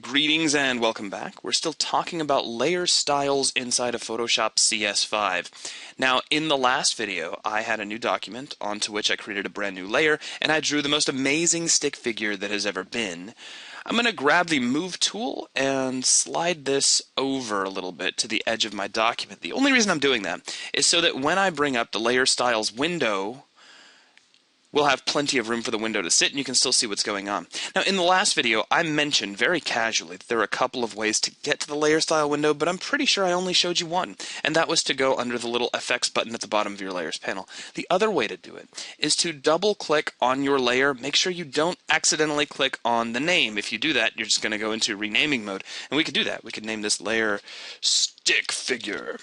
Greetings and welcome back. We're still talking about layer styles inside of Photoshop CS5. Now, in the last video, I had a new document onto which I created a brand new layer, and I drew the most amazing stick figure that has ever been. I'm going to grab the Move tool and slide this over a little bit to the edge of my document. The only reason I'm doing that is so that when I bring up the Layer Styles window, we'll have plenty of room for the window to sit and you can still see what's going on. Now, in the last video, I mentioned very casually that there are a couple of ways to get to the layer style window, but I'm pretty sure I only showed you one, and that was to go under the little FX button at the bottom of your layers panel. The other way to do it is to double click on your layer. Make sure you don't accidentally click on the name. If you do that, you're just going to go into renaming mode, and we could do that. We could name this layer stick figure.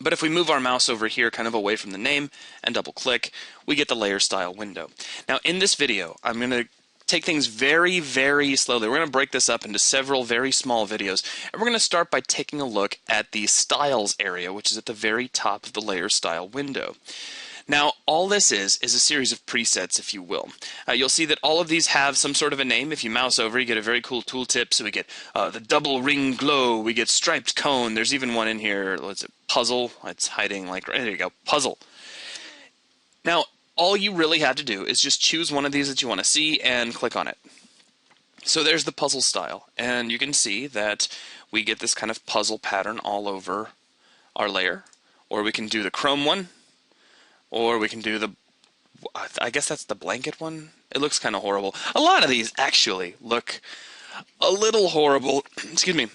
But if we move our mouse over here kind of away from the name and double click, we get the layer style window. Now in this video, I'm going to take things very, very slowly. We're going to break this up into several very small videos. And we're going to start by taking a look at the styles area, which is at the very top of the layer style window. Now, all this is a series of presets, if you will. You'll see that all of these have some sort of a name. If you mouse over, you get a very cool tooltip. So we get the double ring glow, we get striped cone, there's even one in here, what's it, puzzle, it's hiding like, there you go, puzzle. Now, all you really have to do is just choose one of these that you want to see and click on it. So there's the puzzle style, and you can see that we get this kind of puzzle pattern all over our layer, or we can do the chrome one, or we can do the, I guess that's the blanket one. It looks kind of horrible. A lot of these actually look a little horrible, excuse me,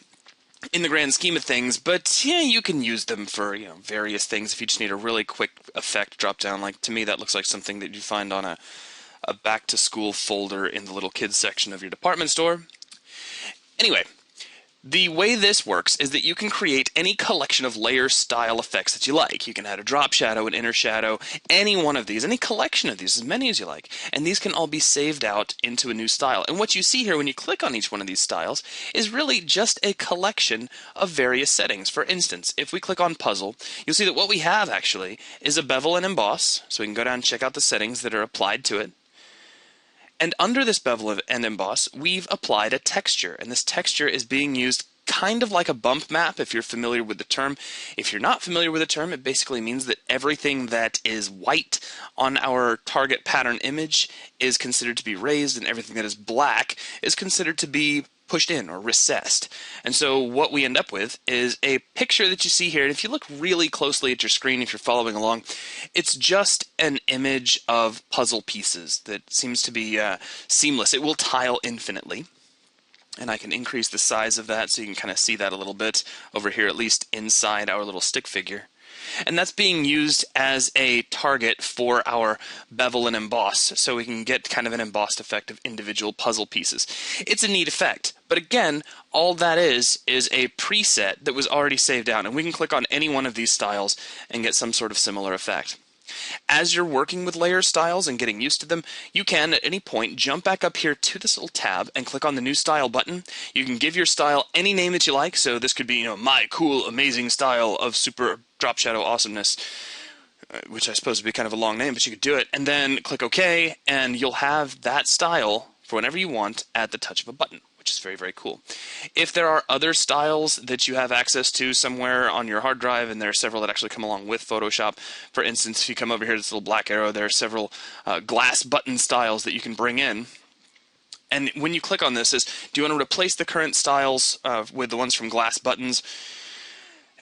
in the grand scheme of things, but yeah, you can use them for, you know, various things if you just need a really quick effect drop down. Like, to me, that looks like something that you find on a back to school folder in the little kids section of your department store. Anyway, the way this works is that you can create any collection of layer style effects that you like. You can add a drop shadow, an inner shadow, any one of these, any collection of these, as many as you like. And these can all be saved out into a new style. And what you see here when you click on each one of these styles is really just a collection of various settings. For instance, if we click on puzzle, you'll see that what we have actually is a bevel and emboss. So we can go down and check out the settings that are applied to it. And under this bevel and emboss, we've applied a texture, and this texture is being used kind of like a bump map, if you're familiar with the term. If you're not familiar with the term, it basically means that everything that is white on our target pattern image is considered to be raised, and everything that is black is considered to be pushed in or recessed. And so what we end up with is a picture that you see here, and if you look really closely at your screen, if you're following along, it's just an image of puzzle pieces that seems to be seamless. It will tile infinitely, and I can increase the size of that so you can kind of see that a little bit over here, at least inside our little stick figure. And that's being used as a target for our bevel and emboss, so we can get kind of an embossed effect of individual puzzle pieces. It's a neat effect, but again, all that is a preset that was already saved out, and we can click on any one of these styles and get some sort of similar effect. As you're working with layer styles and getting used to them, you can at any point jump back up here to this little tab and click on the new style button. You can give your style any name that you like, so this could be, you know, my cool amazing style of super drop shadow awesomeness, which I suppose would be kind of a long name, but you could do it, and then click OK, and you'll have that style for whenever you want at the touch of a button, which is very, very cool. If there are other styles that you have access to somewhere on your hard drive, and there are several that actually come along with Photoshop, for instance, if you come over here to this little black arrow, there are several glass button styles that you can bring in. And when you click on this, is do you want to replace the current styles with the ones from glass buttons?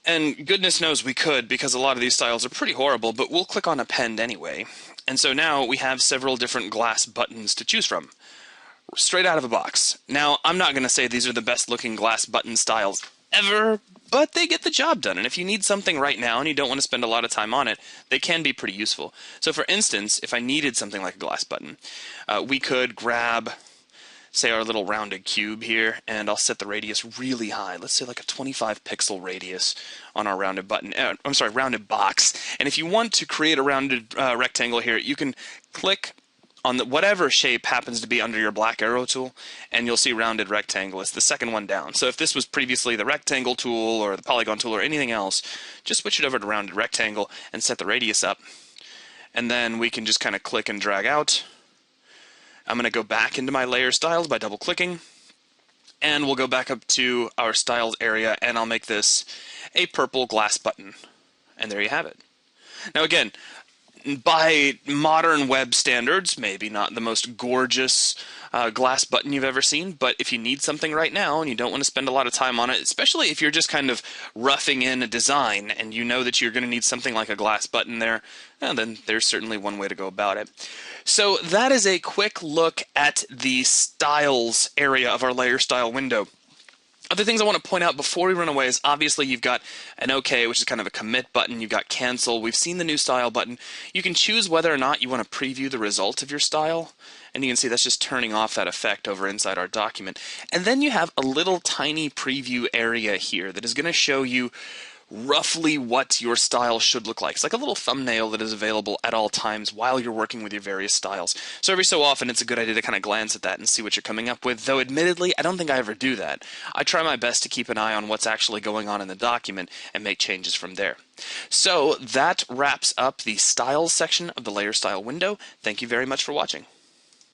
And goodness knows we could, because a lot of these styles are pretty horrible, but we'll click on append anyway. And so now we have several different glass buttons to choose from, straight out of a box. Now, I'm not going to say these are the best looking glass button styles ever, but they get the job done. And if you need something right now and you don't want to spend a lot of time on it, they can be pretty useful. So for instance, if I needed something like a glass button, we could grab, say, our little rounded cube here, and I'll set the radius really high. Let's say like a 25 pixel radius on our rounded button. I'm sorry, rounded box. And if you want to create a rounded rectangle here, you can click on whatever shape happens to be under your black arrow tool, and you'll see rounded rectangle. It's the second one down. So if this was previously the rectangle tool or the polygon tool or anything else, just switch it over to rounded rectangle and set the radius up. And then we can just kind of click and drag out. I'm going to go back into my layer styles by double clicking. And we'll go back up to our styles area, and I'll make this a purple glass button. And there you have it. Now again, by modern web standards, maybe not the most gorgeous glass button you've ever seen, but if you need something right now and you don't want to spend a lot of time on it, especially if you're just kind of roughing in a design and you know that you're going to need something like a glass button there, then there's certainly one way to go about it. So that is a quick look at the styles area of our layer style window. Other things I want to point out before we run away is obviously you've got an OK, which is kind of a commit button. You've got cancel. We've seen the new style button. You can choose whether or not you want to preview the result of your style. And you can see that's just turning off that effect over inside our document. And then you have a little tiny preview area here that is going to show you roughly what your style should look like. It's like a little thumbnail that is available at all times while you're working with your various styles. So every so often it's a good idea to kind of glance at that and see what you're coming up with, though admittedly I don't think I ever do that. I try my best to keep an eye on what's actually going on in the document and make changes from there. So that wraps up the styles section of the layer style window. Thank you very much for watching.